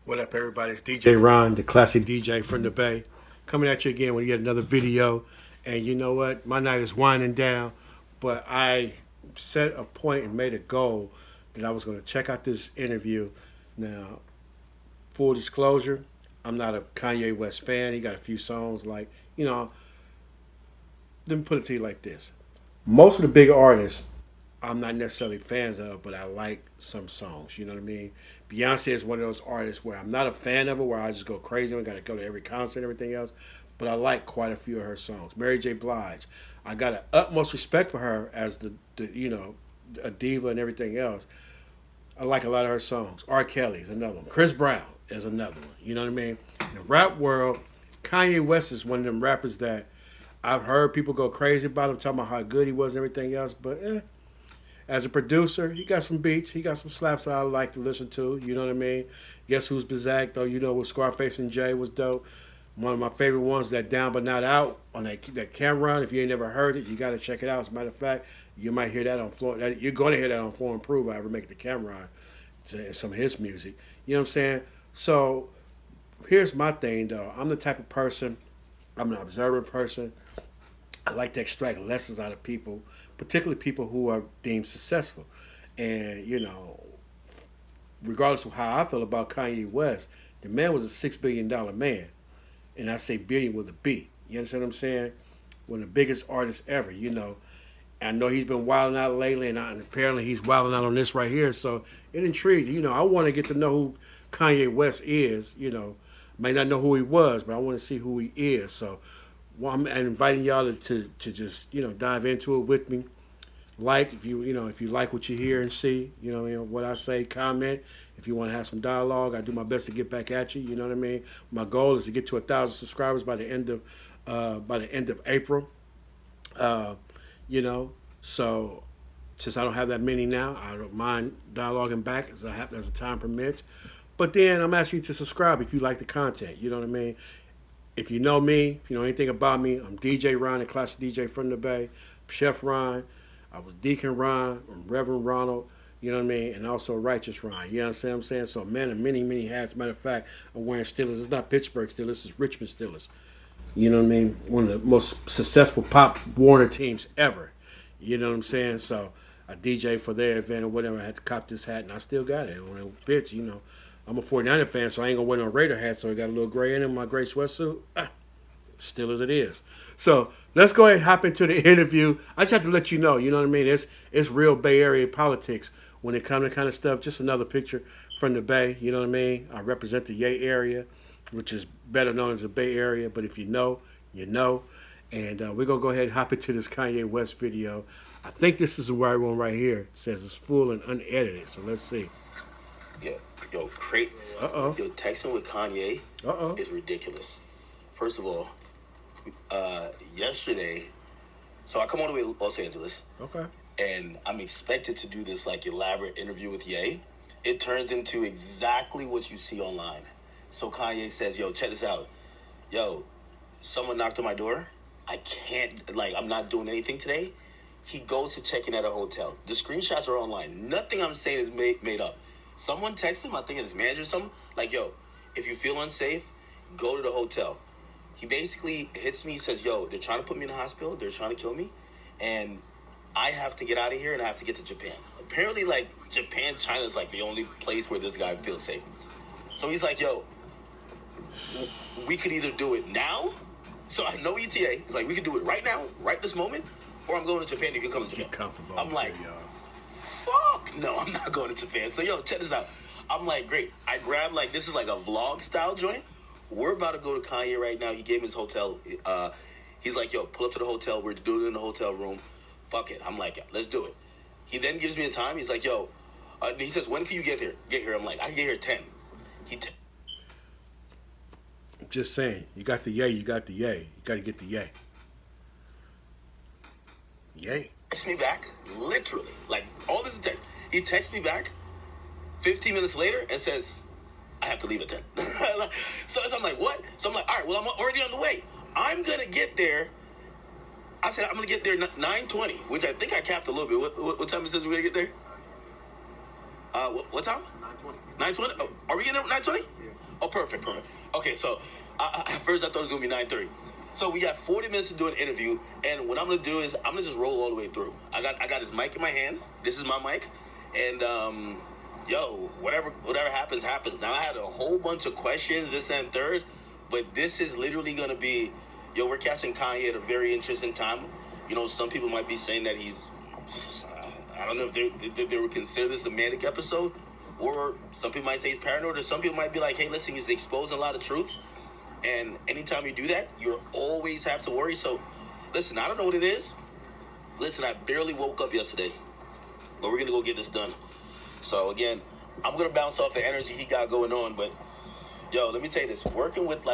What up, everybody? It's DJ Ron, the classic DJ from the Bay, coming at you again with yet another video. And you know what? My night is winding down, but I set a point and made a goal that I was going to check out this interview. Now, full disclosure, I'm not a Kanye West fan. He got a few songs like, let me put it to you like this. Most of the big artists I'm not necessarily fans of, but I like some songs. You know what I mean? Beyonce is one of those artists where I'm not a fan of her, where I just go crazy and got to go to every concert and everything else. But I like quite a few of her songs. Mary J. Blige, I got an utmost respect for her as a diva and everything else. I like a lot of her songs. R. Kelly is another one. Chris Brown is another one. You know what I mean? In the rap world, Kanye West is one of them rappers that I've heard people go crazy about him, talking about how good he was and everything else. But as a producer, he got some beats. He got some slaps I like to listen to. You know what I mean? Guess Who's Bizak, though? You know, with Scarface and Jay was dope. One of my favorite ones, that Down But Not Out on that Cameron. If you ain't never heard it, you got to check it out. As a matter of fact, you might hear that on Floor. You're going to hear that on Floor and Prove. I ever make the Cameron, some of his music. You know what I'm saying? So here's my thing, though. I'm the type of person. I'm an observant person. I like to extract lessons out of people, particularly people who are deemed successful. And, regardless of how I feel about Kanye West, the man was a $6 billion man. And I say billion with a B. You understand what I'm saying? One of the biggest artists ever, I know he's been wilding out lately, and apparently he's wilding out on this right here. So it intrigues. I want to get to know who Kanye West is. May not know who he was, but I want to see who he is. So I'm inviting y'all to just dive into it with me. Like if you like what you hear and see, what I say, comment. If you want to have some dialogue, I do my best to get back at you. You know what I mean? My goal is to get to 1,000 subscribers by the end of April. So since I don't have that many now, I don't mind dialoguing back as the time permits. But then I'm asking you to subscribe if you like the content. You know what I mean? If you know me, if you know anything about me, I'm DJ Ron, the classic DJ from the Bay. I'm Chef Ron. I was Deacon Ron. I'm Reverend Ronald. You know what I mean? And also Righteous Ron. You know what I'm saying? So, man of many, many hats. Matter of fact, I'm wearing Steelers. It's not Pittsburgh Steelers. It's Richmond Steelers. You know what I mean? One of the most successful Pop Warner teams ever. You know what I'm saying? So, I DJ for their event or whatever. I had to cop this hat, and I still got it. When it fits, I'm a 49er fan, so I ain't going to wear no Raider hat, so I got a little gray in it, my gray sweatsuit. Still as it is. So let's go ahead and hop into the interview. I just have to let you know what I mean? It's real Bay Area politics when it comes to kind of stuff. Just another picture from the Bay, you know what I mean? I represent the Yay area, which is better known as the Bay Area, but if you know, you know. And we're going to go ahead and hop into this Kanye West video. I think this is the right one right here. It says it's full and unedited, so let's see. Yo, texting with Kanye is ridiculous. First of all, yesterday, so I come all the way to Los Angeles. Okay. And I'm expected to do this elaborate interview with Ye. It turns into exactly what you see online. So Kanye says, yo, check this out. Yo, someone knocked on my door. I can't, I'm not doing anything today. He goes to check in at a hotel. The screenshots are online. Nothing I'm saying is made up. Someone texted him, I think it's his manager or something, yo, if you feel unsafe, go to the hotel. He basically hits me, he says, yo, they're trying to put me in the hospital, they're trying to kill me, and I have to get out of here and I have to get to Japan. Apparently, Japan, China is the only place where this guy feels safe. So he's like, yo, we could either do it now, so I know ETA, he's like, we could do it right now, right this moment, or I'm going to Japan, you can come to Japan. Comfortable. I'm like, fuck, no, I'm not going to Japan. So, yo, check this out. I'm like, great. I grabbed, this is a vlog style joint. We're about to go to Kanye right now. He gave me his hotel. He's like, yo, pull up to the hotel. We're doing it in the hotel room. Fuck it. I'm like, yeah, let's do it. He then gives me a time. He's like, yo, he says, when can you get here? I'm like, I can get here at 10. Just saying, you got the yay, you got the yay. You got to get the yay. Yay. Texts me back, literally. All this is text. He texts me back 15 minutes later and says, I have to leave at 10. So I'm like, what? So I'm like, all right, well, I'm already on the way. I'm going to get there. I said, I'm going to get there 9:20, which I think I capped a little bit. What time it says we're going to get there? What time? 9:20. Oh, are we getting there at 9:20? Yeah. Oh, perfect. Okay, so at first I thought it was gonna be 9:30. So we got 40 minutes to do an interview, and what I'm gonna do is I'm gonna just roll all the way through. I got this mic in my hand. This is my mic, and whatever happens. Now I had a whole bunch of questions, this and third, but this is literally gonna be, we're catching Kanye at a very interesting time. Some people might be saying that he's, I don't know if they would consider this a manic episode, or some people might say he's paranoid, or some people might be like, hey, listen, he's exposing a lot of truths. And anytime you do that, you always have to worry. So, listen, I don't know what it is. Listen, I barely woke up yesterday, but we're going to go get this done. So, again, I'm going to bounce off the energy he got going on. But, let me tell you this. Working with,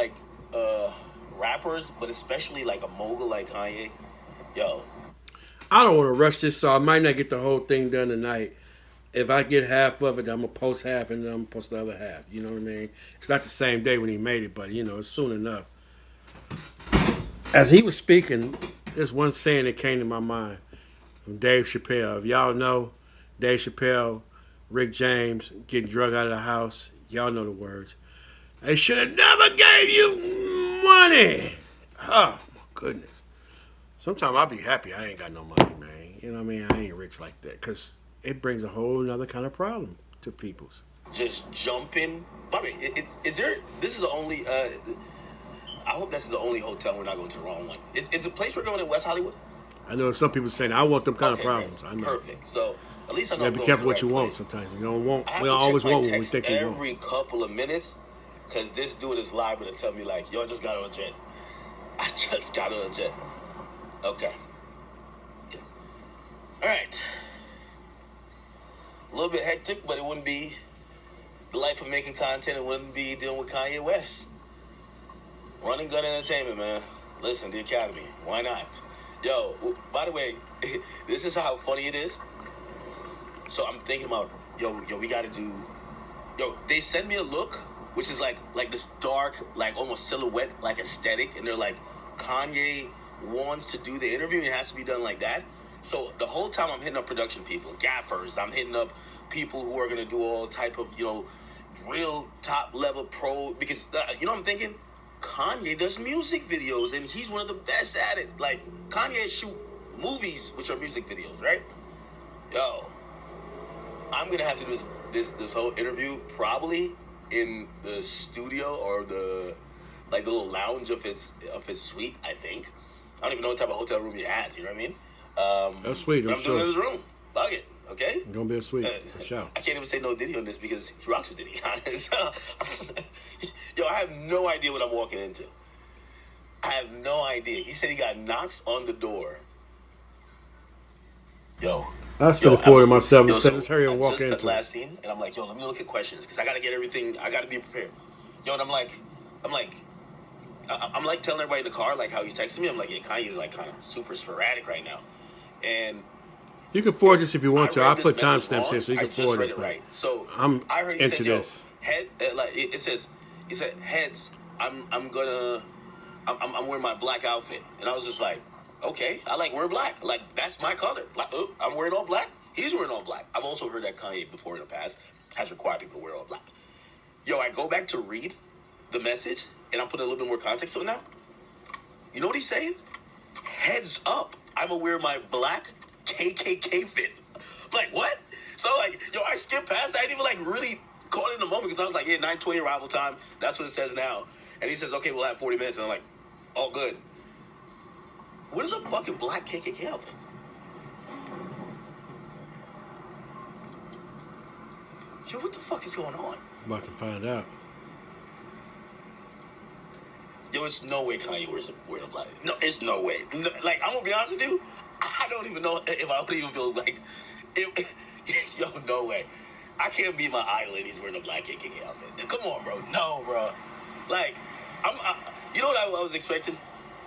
rappers, but especially, a mogul like Kanye, I don't want to rush this, so I might not get the whole thing done tonight. If I get half of it, I'm going to post half, and then I'm going to post the other half. You know what I mean? It's not the same day when he made it, but, it's soon enough. As he was speaking, there's one saying that came to my mind from Dave Chappelle. If y'all know Dave Chappelle, Rick James, getting drug out of the house, y'all know the words. They should have never gave you money. Oh, my goodness. Sometimes I'll be happy I ain't got no money, man. You know what I mean? I ain't rich like that, because it brings a whole nother kind of problem to people's. Just jumping. By the way, this is the only, I hope this is the only hotel we're not going to the wrong one. Is the place we're going in West Hollywood? I know some people saying, I want them kind of problems. Right. I know. Perfect. So, at least I know. You gotta be careful what you want sometimes. We don't always want what we think we want. Every couple of minutes, because this dude is liable to tell me, I just got on a jet. I just got on a jet. Okay. Yeah. All right. A little bit hectic, but it wouldn't be the life of making content. It wouldn't be dealing with Kanye West. Running Gun Entertainment, man. Listen, the Academy. Why not? By the way, this is how funny it is. So I'm thinking about, we got to do... they send me a look, which is like this dark, almost silhouette, aesthetic. And they're like, Kanye wants to do the interview, and it has to be done like that. So the whole time I'm hitting up production people, gaffers, I'm hitting up people who are going to do all type of, real top level pro, because, I'm thinking? Kanye does music videos, and he's one of the best at it. Kanye shoot movies, which are music videos, right? I'm going to have to do this whole interview probably in the studio or the little lounge of his suite, I think. I don't even know what type of hotel room he has, you know what I mean? That's sweet. I'm doing it in his room. Bug it, okay? It's gonna be a sweet show. I can't even say no Diddy on this because he rocks with Diddy. I have no idea what I'm walking into. I have no idea. He said he got knocks on the door. I was feeling forward to myself. Let's hurry and walk into it. Last scene, and I'm like, let me look at questions because I gotta get everything. I gotta be prepared. And I'm like telling everybody in the car how he's texting me. I'm like, yeah, Kanye's kind of super sporadic right now. And you can forward this if you want to. I'll put timestamps here so you can forward it. Right. So I heard he into says, this. Head, it says, he said, heads, I'm wearing my black outfit. And I was just like, okay, I like wearing black. That's my color. I'm wearing all black. He's wearing all black. I've also heard that Kanye before in the past has required people to wear all black. I go back to read the message, and I'm putting a little bit more context to it now. You know what he's saying? Heads up. I'm going to wear my black KKK fit. I'm like, what? So, I skipped past. I didn't even, really caught it in the moment because I was like, yeah, 9:20 arrival time. That's what it says now. And he says, okay, we'll have 40 minutes. And I'm like, all good. What is a fucking black KKK outfit? What the fuck is going on? About to find out. It's no way Kanye wearing a black. No, it's no way. No, I'm gonna be honest with you. I don't even know if I would even feel no way. I can't be my idol and he's wearing a black KKK outfit. Come on, bro. No, bro. You know what I was expecting?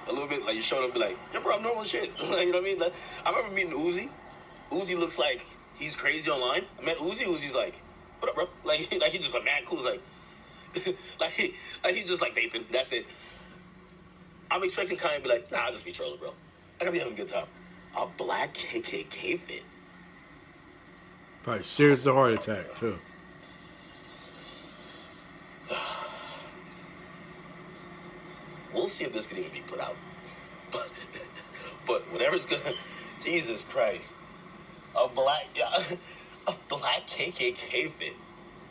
A little bit, you showed up and be like, yeah, bro, I'm normal as shit. You know what I mean? I remember meeting Uzi. Uzi looks like he's crazy online. I met Uzi. Uzi's like, what up, bro? He's just mad cool. He's just vaping. That's it. I'm expecting Kanye to be like, nah, I'll just be trolling, bro. I gotta be having a good time. A black KKK fit. Probably serious to heart attack too. We'll see if this can even be put out. But, but whatever's gonna, Jesus Christ, a black, a black KKK fit.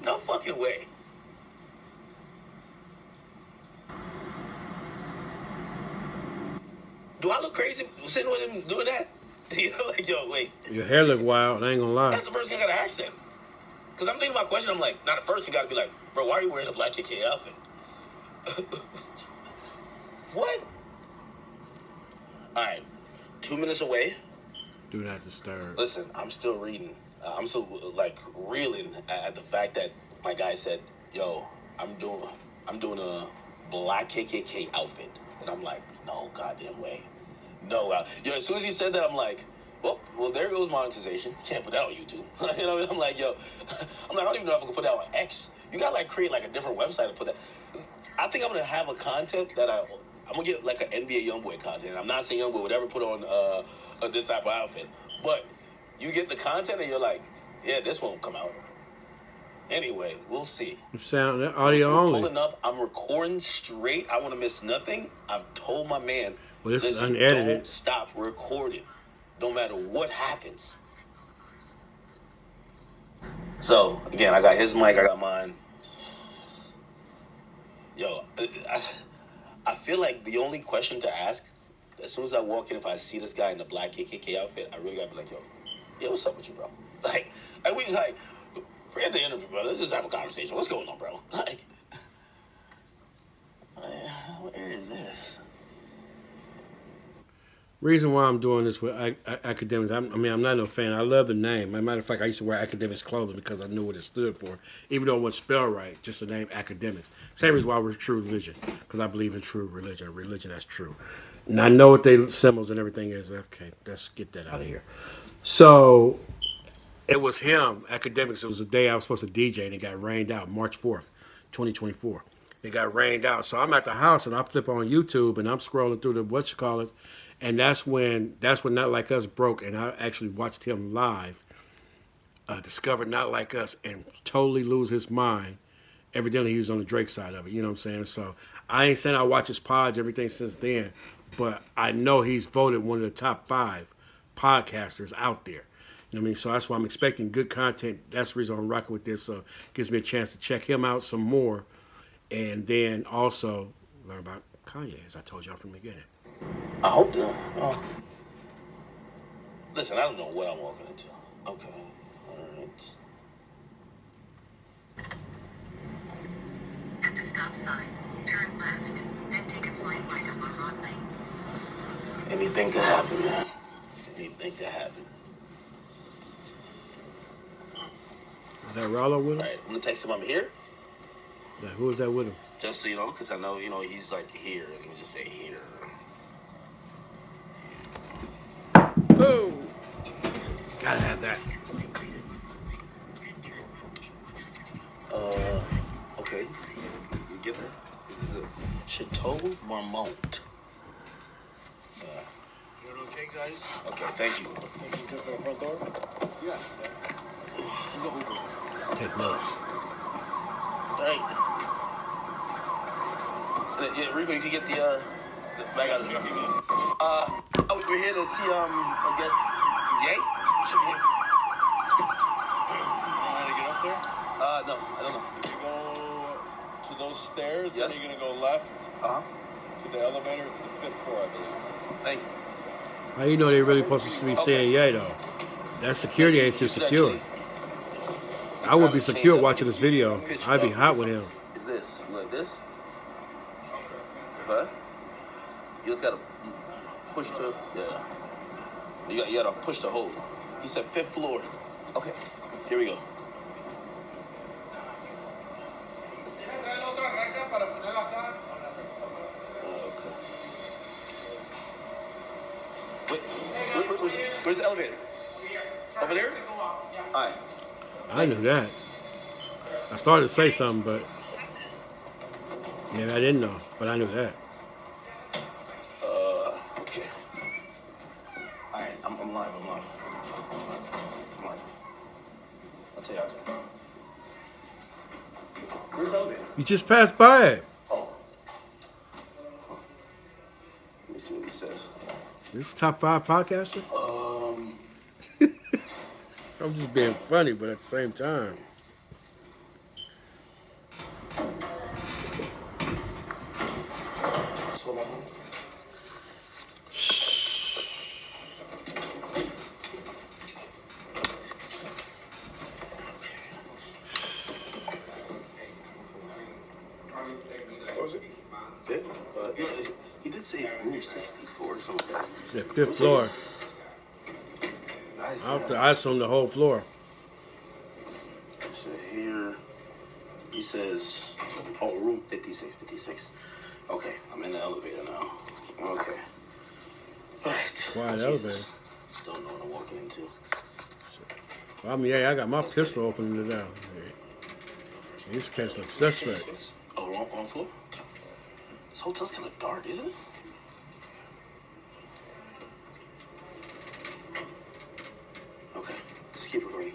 No fucking way. Do I look crazy sitting with him doing that? You know, like, yo, wait. Your hair look wild. I ain't gonna lie. That's the first thing I gotta ask him. Because I'm thinking about question. I'm like, not at first you gotta be like, bro, why are you wearing a black KKK outfit? What? All right, 2 minutes away. Do not disturb. Listen, I'm still reading. I'm still like reeling at the fact that my guy said, "Yo, I'm doing a black KKK outfit," and I'm like, "No goddamn way, no." Yo, as soon as he said that, I'm like, "Well, there goes monetization. Can't put that on YouTube." You know, I'm like, "Yo," I'm like, "I don't even know if I can put that on X. You gotta like create like a different website to put that." I think I'm gonna have a content that I'm gonna get like an NBA YoungBoy content. I'm not saying YoungBoy would ever put on this type of outfit, but you get the content and you're like, yeah, this won't come out. Anyway, we'll see. Sound audio We're only. pulling up. I'm recording straight. I want to miss nothing. I've told my man, Well, this is listen, unedited. don't stop recording, no matter what happens. So again, I got his mic. I got mine. Yo, I feel like the only question to ask, as soon as I walk in, if I see this guy in the black KKK outfit, I really gotta be like, yo, what's up with you, bro? Like we like, forget the interview, bro. Let's just have a conversation. What's going on, bro? Like, where is this? Reason why I'm doing this with Akademiks, I'm not no fan. I love the name. As a matter of fact, I used to wear Akademiks clothing because I knew what it stood for, even though it wasn't spelled right. Just the name Akademiks. Same reason why we're true religion, because I believe in true religion, religion that's true. And I know what they symbols and everything is. Okay, let's get that out of here. So it was him, Akademiks. It was the day I was supposed to DJ, and it got rained out, March 4th, 2024. It got rained out. So I'm at the house, and I flip on YouTube, and I'm scrolling through the whatchamacallit, and that's when Not Like Us broke, and I actually watched him live, discovered Not Like Us, and totally lose his mind. Evidently, he was on the Drake side of it. You know what I'm saying? So I ain't saying I watch his pods, everything since then, but I know he's voted one of the top 5 podcasters out there. You know what I mean? So that's why I'm expecting good content. That's the reason I'm rocking with this. So it gives me a chance to check him out some more, and then also learn about Kanye, as I told y'all from the beginning. I hope so. Oh. Listen, I don't know what I'm walking into. Okay, all right. At the stop sign, turn left, then take a slight right up on Broadway. Anything could happen, man. Anything could happen. Is that Rollo with him? All right, I'm gonna text him I'm here. Yeah, who is that with him? Just so you know, because I know, he's like here. Let me just say here. Oh! Gotta have that. Take a slight right up on Broadway, then turn left in 100 feet. Okay. You get that? This is a Chateau Marmont. You doing okay, guys? Okay, thank you. Think you took the front door? Yeah. Take notes. All right. Yeah, Rico, you can get the bag out of the truck again. We're here to see, I guess, Jay? You should be here. You know how to get up there? No, I don't know. You go to those stairs, Yes. then you're gonna go left Uh-huh. to the elevator. It's the 5th floor, I believe. Thank you. How you know they really supposed to be saying yay though? That security ain't too secure. I would be secure watching this video. I'd be hot with him. Is this? You like this? Okay. You just gotta push to, yeah. You gotta push to hold. He said 5th floor. Okay, here we go. Okay. Wait, where's the elevator? Over there? All right. I knew that. I started to say something, but maybe I didn't know. But I knew that. Okay. All right, I'm live. I'm live. tell you after. Where's the elevator? You just passed by it. Oh. Let me see what he says. This is top 5 podcaster. I'm just being funny, but at the same time. Just hold my phone. What was it? Fifth? No, he did say room 64 or something like that. It's the 5th floor. Guys, I assume the whole floor. so here, he says, oh, room 56. Okay, I'm in the elevator now. Okay. All right. Quiet Jesus. elevator. Don't know what I'm walking into. Well, I mean, yeah, I got my pistol opening it out. These cats look suspect. Oh, wrong floor? This hotel's kind of dark, isn't it? Okay, just keep recording.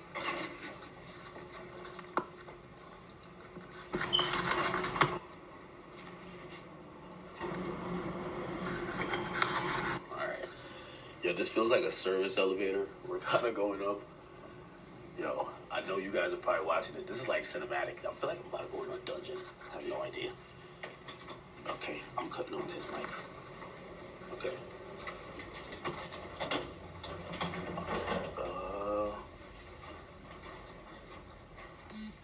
Alright. Yo, this feels like a service elevator. We're kind of going up. Yo, I know you guys are probably watching this. This is like cinematic. I feel like I'm about to go into a dungeon. I have no idea. Okay, I'm cutting on this mic. Okay.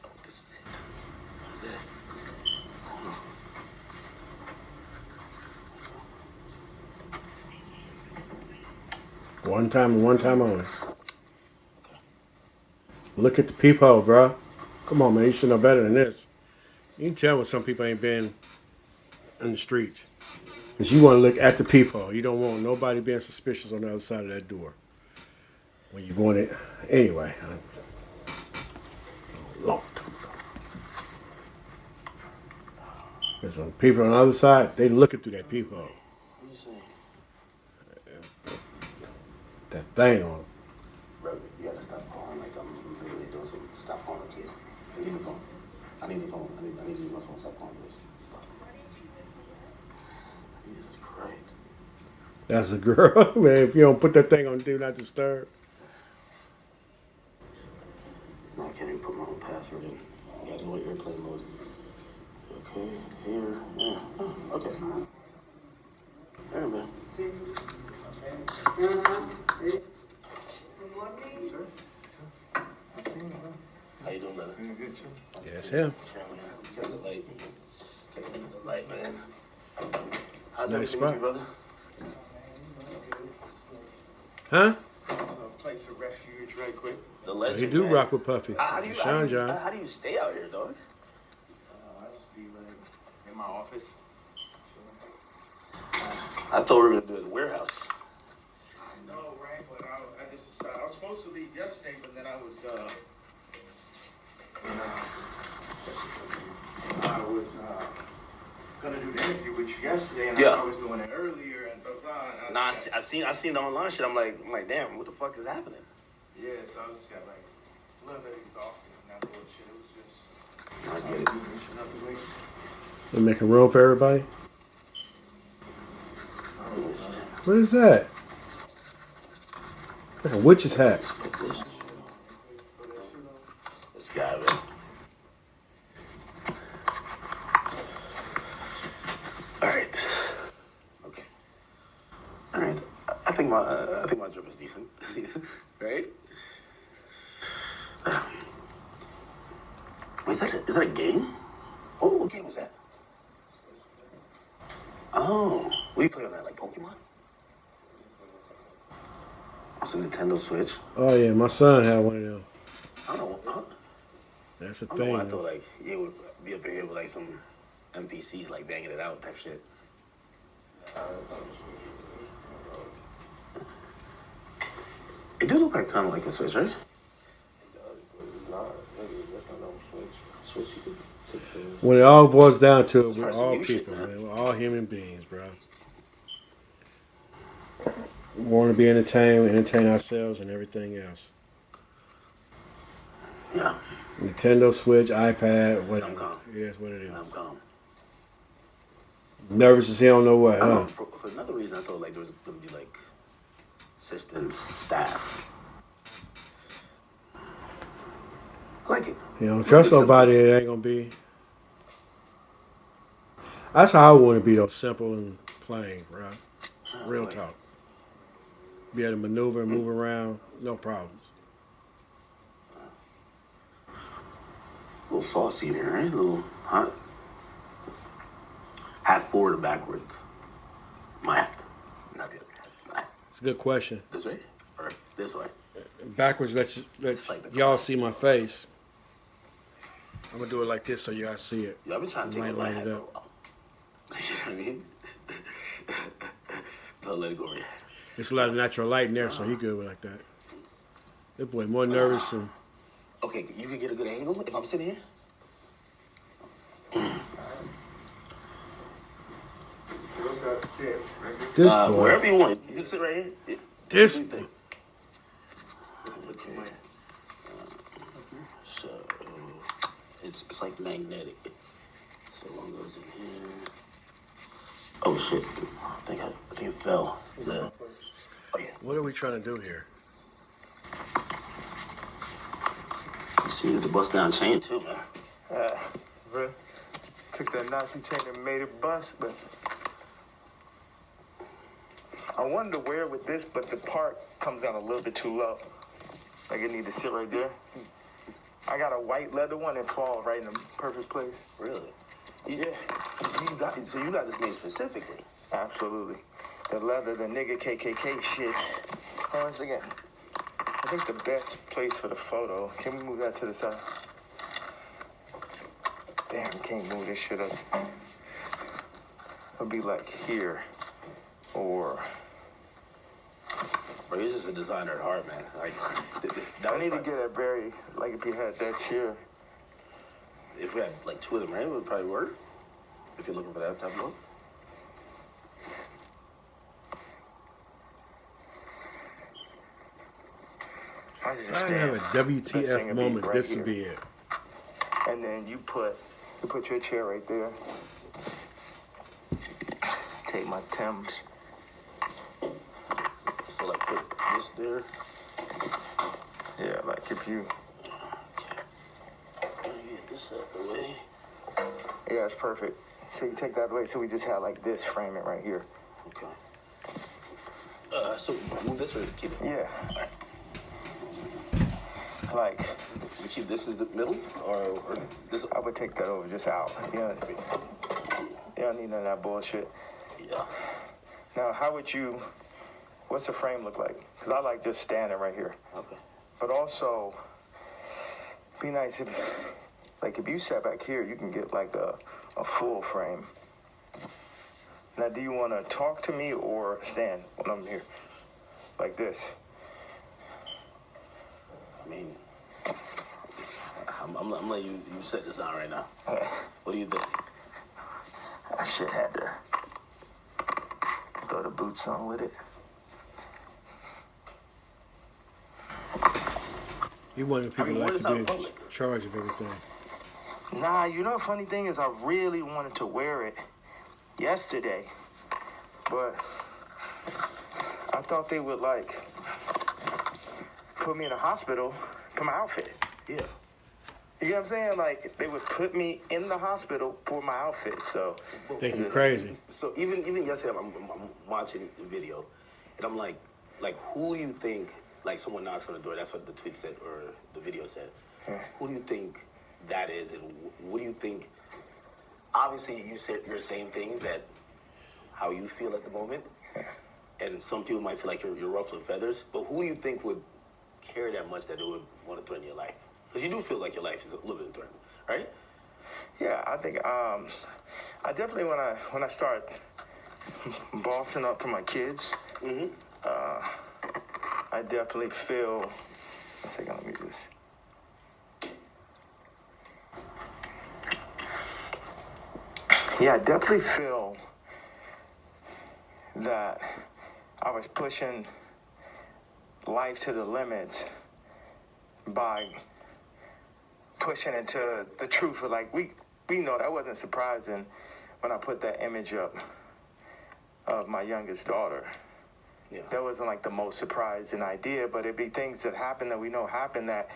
Oh, this is it. This is it. One time and one time only. Look at the peephole, bro. Come on, man. You should know better than this. You can tell when some people ain't been in the streets. Because you want to look at the peephole. You don't want nobody being suspicious on the other side of that door. When you're going it. Anyway. Lord. There's some people on the other side, they looking through that peephole. Let me see. That thing on. Bro, you gotta stop calling like I'm literally doing something. Stop calling, please. I need the phone. I need the phone. I need to use my phone. Stop calling, please. Jesus Christ. That's a girl. Man, if you don't put that thing on Do Not Disturb. No, I can't even put my own password in. You gotta go in airplane mode. Okay, here. Yeah. Oh, okay. There, man. How you doing, brother? Yeah, it's him. Kept the light. Kept the light, man. How's Nice everything with spot. you, brother? Huh? To a place of refuge right quick. The He legend, do man. rock with Puffy. How do you stay out here, dog? I just be like in my office. I thought we were gonna do it at the warehouse. I know, right? But I just decided I was supposed to leave yesterday, but then I was gonna do the interview with you yesterday, and Yeah. I was doing it earlier, and blah blah. Nah, I seen the online shit. I'm like, damn, what the fuck is happening? Yeah, so I just got like a little bit exhausted from that bullshit. It was just I get it. reaching up the way. They making room for everybody. What is that? Like a witch's hat. This guy, man. All right. Okay. All right. I think my job is decent, right? Wait, is that a game? Oh, what game is that? Oh, what do you play on that? Like Pokemon? It's a Nintendo Switch. Oh yeah, my son had one of them. I don't know. That's a I don't know why I thing. thought like you would be up in here with like some NPCs like banging it out type shit. It do look like kind of like a Switch, right? It does, but it's not. That's not no Switch. Switch, you could take the... When it all boils down to it, we're That's some all new shit, people, man. man. We're all human beings, bro. We want to be entertained, entertain ourselves, and everything else. Yeah, Nintendo Switch, iPad, whatever. I'm calm. It is what it is. I'm calm. Nervous as hell, no way, I huh? know. For another reason, I thought like there was gonna be like assistants, staff. I like it. You don't Like trust it's simple. nobody, it ain't gonna be. That's how I want to be, though, simple and plain, bro. Real Like, talk. Be able to maneuver and move around, no problems. a little saucy in here, right? A little hot. Hat forward or backwards? My hat. Not the other hat. My hat. It's a good question. This way or this way? Backwards, let It's like the y'all class. see my face. I'm gonna do it like this so y'all see it. Yeah, I've been trying to take Might off my light hat it for a up. while. You know what I mean? Don't let it go over your head. It's a lot of natural light in there, so he good with like that. This boy more nervous and Okay, you can get a good angle if I'm sitting here. this boy. Wherever you want. You can sit right here. Yeah. This What do you boy. think? Okay. So it's like magnetic. So one goes in here. Oh shit! I think it fell. Oh yeah. What are we trying to do here? You see the bust down chain too, man. Bro, took that Nazi chain and made it bust, but I wanted to wear it with this, but the part comes down a little bit too low. Like it need to sit right there. I got a white leather one that falls right in the perfect place. Really? Yeah. You got this made specifically. Absolutely. The leather, the nigga KKK shit. Once again, I think the best place for the photo. Can we move that to the side? Damn, can't move this shit up. It'll be like here, or Bro, you're just a designer at heart, man. Like, I need to get a very, like if you had that chair. If we had like two of them, right, it would probably work. If you're looking for that type of look. I just If I didn't have a Best thing WTF would be moment, right this here. would be it. And then you put your chair right there. Take my Timbs. So like put this there. Yeah, like if you. Get this out the way. Yeah, it's perfect. So you take that away. So we just have like this, frame it right here. Okay. So move this or keep it? Yeah. All right. Like, We keep this as the middle, or this? I would take that over just out. Yeah. You don't need none of that bullshit. Yeah. Now, what's the frame look like? Because I like just standing right here. Okay. But also, be nice if you sat back here, you can get like a full frame. Now, do you want to talk to me or stand when I'm here? Like this. I mean, I'm letting you set this on right now. What do you think? I should have to throw the boots on with it. He wanted people wear like this to out be in in public. charge of everything. Nah, you know the funny thing is I really wanted to wear it yesterday, but I thought they would like put me in a hospital for my outfit. Yeah. You know what I'm saying? Like they would put me in the hospital for my outfit. So Think you crazy. So even yesterday, I'm watching the video, and I'm like, who do you think? Like someone knocks on the door. That's what the tweet said or the video said. Yeah. Who do you think that is, and what do you think? Obviously, you're saying things that how you feel at the moment, and some people might feel like you're ruffling feathers. But who do you think would care that much that they would want to threaten your life? Because you do feel like your life is a little bit threatened, right? yeah, I think I definitely when I start bossing up for my kids, Mm-hmm. I definitely feel. One second, let me just. Yeah, I definitely feel that I was pushing life to the limits by pushing into the truth of like we know that wasn't surprising when I put that image up of my youngest daughter. Yeah. That wasn't like the most surprising idea, but it'd be things that happen that we know happen that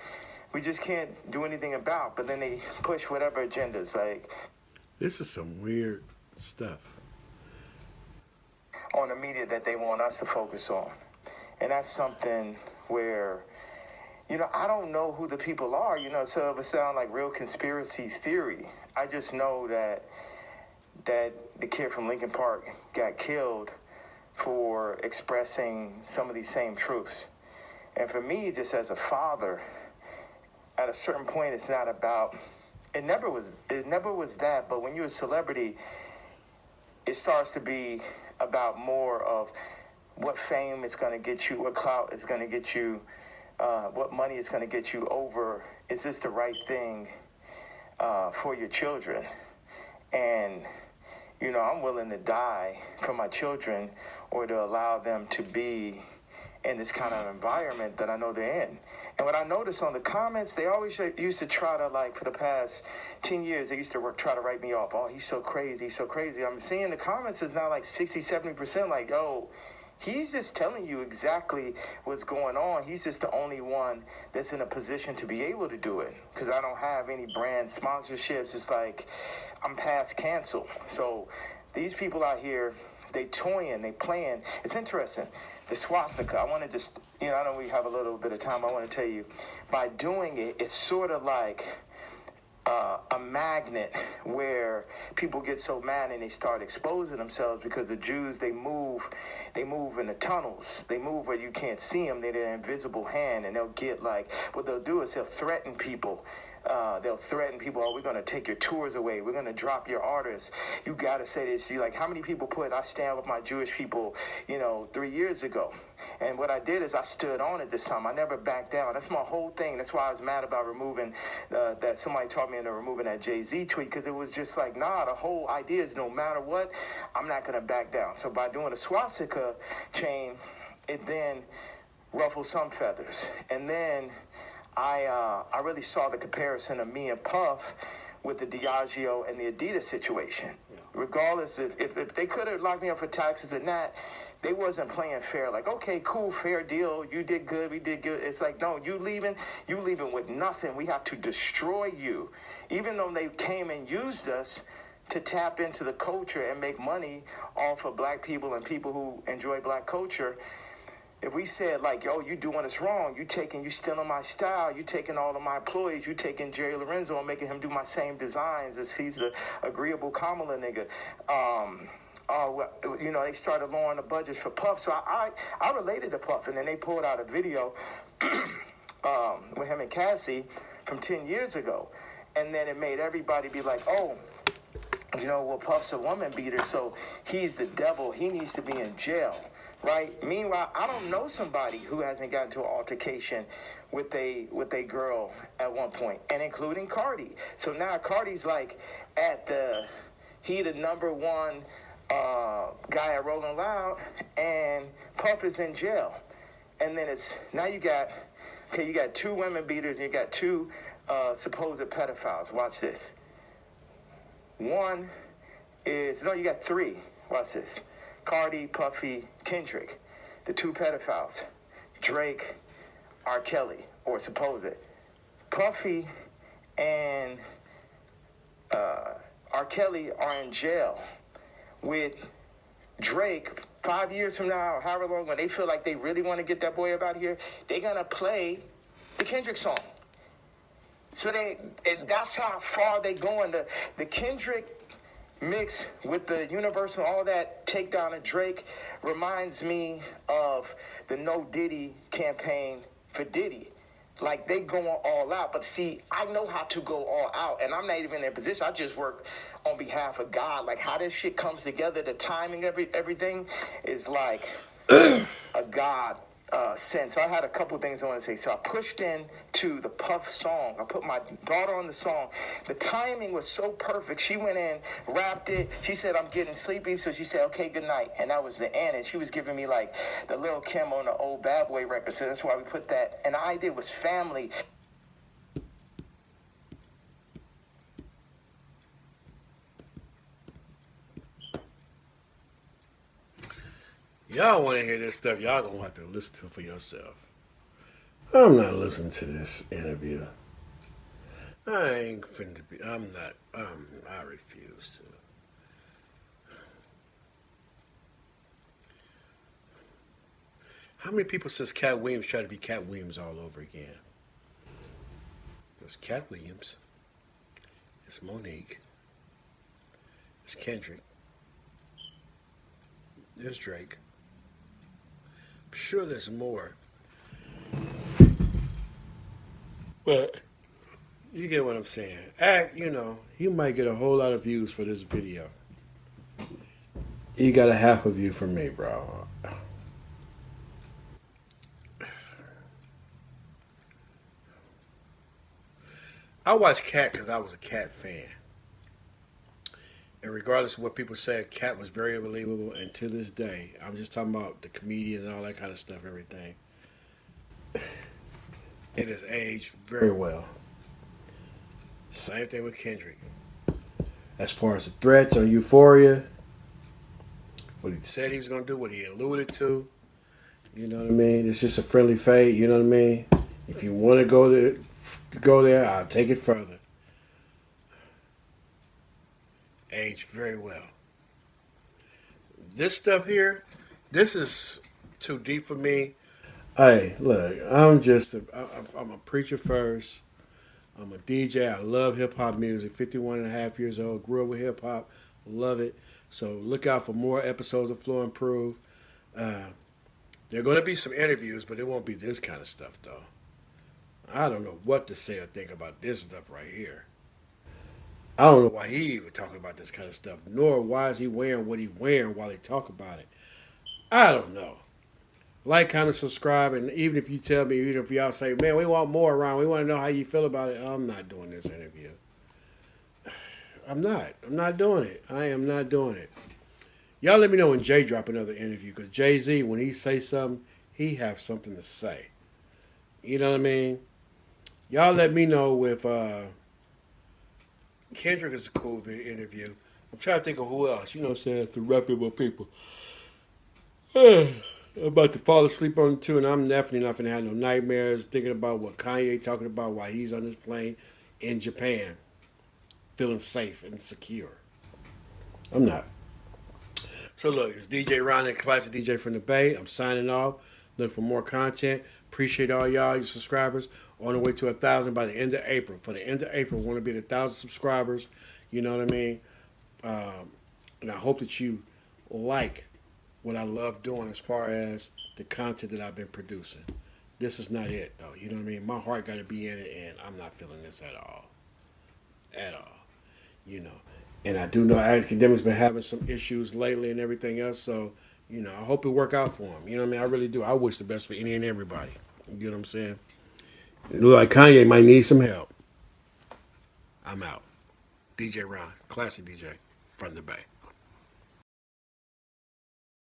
we just can't do anything about. But then they push whatever agendas, like This is some weird stuff. on the media that they want us to focus on. And that's something where, I don't know who the people are, so it would sound like real conspiracy theory. I just know that the kid from Lincoln Park got killed for expressing some of these same truths. And for me, just as a father, at a certain point, it's not about, it never was that, but when you're a celebrity, it starts to be about more of what fame is going to get you, what clout is going to get you, what money is going to get you over. Is this the right thing for your children? And, I'm willing to die for my children or to allow them to be in this kind of environment that I know they're in. And what I noticed on the comments, they always used to try to, like, for the past 10 years, they used to try to write me off. Oh, he's so crazy, he's so crazy. I'm seeing the comments is now like 60, 70% like, yo, he's just telling you exactly what's going on. He's just the only one that's in a position to be able to do it. Because I don't have any brand sponsorships. It's like I'm past cancel. So these people out here, they toying, they playing. It's interesting. The swastika, I want to just, I know we have a little bit of time. I want to tell you, by doing it, it's sort of like a magnet where people get so mad and they start exposing themselves because the Jews, they move in the tunnels. They move where you can't see them. They're their invisible hand, and they'll get like, what they'll do is they'll threaten people. Oh, we're going to take your tours away. We're going to drop your artists. You got to say this. You like, how many people I stand with my Jewish people, 3 years ago. And what I did is I stood on it this time. I never backed down. That's my whole thing. That's why I was mad about removing, that somebody taught me into removing that Jay-Z tweet, because it was just like, nah, the whole idea is no matter what, I'm not going to back down. So by doing a swastika chain, it then ruffled some feathers. And then I really saw the comparison of me and Puff with the Diageo and the Adidas situation. Yeah. Regardless, if they could have locked me up for taxes and that, they wasn't playing fair. Like, okay, cool, fair deal. You did good, we did good. It's like, no, you leaving with nothing. We have to destroy you. Even though they came and used us to tap into the culture and make money off of black people and people who enjoy black culture. If we said, like, yo, you doing us wrong, you stealing my style, you taking all of my employees, you taking Jerry Lorenzo and making him do my same designs as he's the agreeable Kamala nigga. They started lowering the budgets for Puff. So I related to Puff, and then they pulled out a video with him and Cassie from 10 years ago. And then it made everybody be like, oh, Puff's a woman beater, so he's the devil. He needs to be in jail. Right. Meanwhile, I don't know somebody who hasn't gotten into an altercation with a girl at one point, and including Cardi. So now Cardi's like he the number one guy at Rolling Loud, and Puff is in jail. And then you got two women beaters and you got two supposed pedophiles. Watch this. You got three. Watch this. Cardi, Puffy, Kendrick, the two pedophiles, Drake, R. Kelly, or supposed. Puffy and R. Kelly are in jail with Drake 5 years from now, or however long, when they feel like they really want to get that boy up out of here, they're going to play the Kendrick song. So that's how far they going. The Kendrick mix with the Universal, all that takedown of Drake reminds me of the No Diddy campaign for Diddy. Like, they going all out. But see, I know how to go all out, and I'm not even in their position. I just work on behalf of God. Like, how this shit comes together, the timing, everything is like a God sense. So I had a couple things I want to say. So I pushed into the Puff song. I put my daughter on the song. The timing was so perfect. She went in, rapped it. She said, I'm getting sleepy. So she said, okay, good night. And that was the end. And she was giving me like the Lil Kim on the old Bad Boy record. So that's why we put that. And the idea was family. Y'all want to hear this stuff, y'all gonna have to listen to it for yourself. I'm not listening to this interview. I ain't finna be. I'm not. I refuse to. How many people says Cat Williams try to be Cat Williams all over again? There's Cat Williams. There's Monique. There's Kendrick. There's Drake. I'm sure there's more. But you get what I'm saying. You might get a whole lot of views for this video. You got a half a view from me, bro. I watched Cat because I was a Cat fan. And regardless of what people said, Cat was very believable. And to this day, I'm just talking about the comedians and all that kind of stuff, everything. It has aged very well. Same thing with Kendrick. As far as the threats on Euphoria, what he said he was going to do, what he alluded to, you know what I mean? It's just a friendly fade, you know what I mean? If you want to go there, I'll take it further. Aged very well. This stuff here, this is too deep for me. Hey, look, I'm a preacher first. I'm a DJ. I love hip hop music. 51 and a half years old. Grew up with hip hop. Love it. So look out for more episodes of Flow and Prove. There are going to be some interviews, but it won't be this kind of stuff, though. I don't know what to say or think about this stuff right here. I don't know why he even talking about this kind of stuff, nor why is he wearing what he's wearing while they talk about it. I don't know. Like, comment, subscribe, and even if you tell me, even if y'all say, man, we want more around, we want to know how you feel about it, I'm not doing this interview. I'm not doing it. I am not doing it. Y'all let me know when Jay drop another interview, because Jay-Z, when he say something, he have something to say. You know what I mean? Y'all let me know if Kendrick is a cool interview. I'm trying to think of who else. You know what I'm saying? Some reputable people. I'm about to fall asleep on it too, and I'm definitely not going to have no nightmares thinking about what Kanye talking about while he's on this plane in Japan, feeling safe and secure. I'm not. So look, it's DJ Ron and Classic DJ from the Bay. I'm signing off. Look for more content. Appreciate all y'all, your subscribers. On the way to 1,000 by the end of April. For the end of April, want to be at 1,000 subscribers. You know what I mean? And I hope that you like what I love doing as far as the content that I've been producing. This is not it, though. You know what I mean? My heart got to be in it, and I'm not feeling this at all. At all. You know. And I do know Akademiks been having some issues lately and everything else, so, you know, I hope it work out for him. You know what I mean? I really do. I wish the best for any and everybody. You know what I'm saying? It look like Kanye might need some help. I'm out. DJ Ron, Classic DJ from the Bay.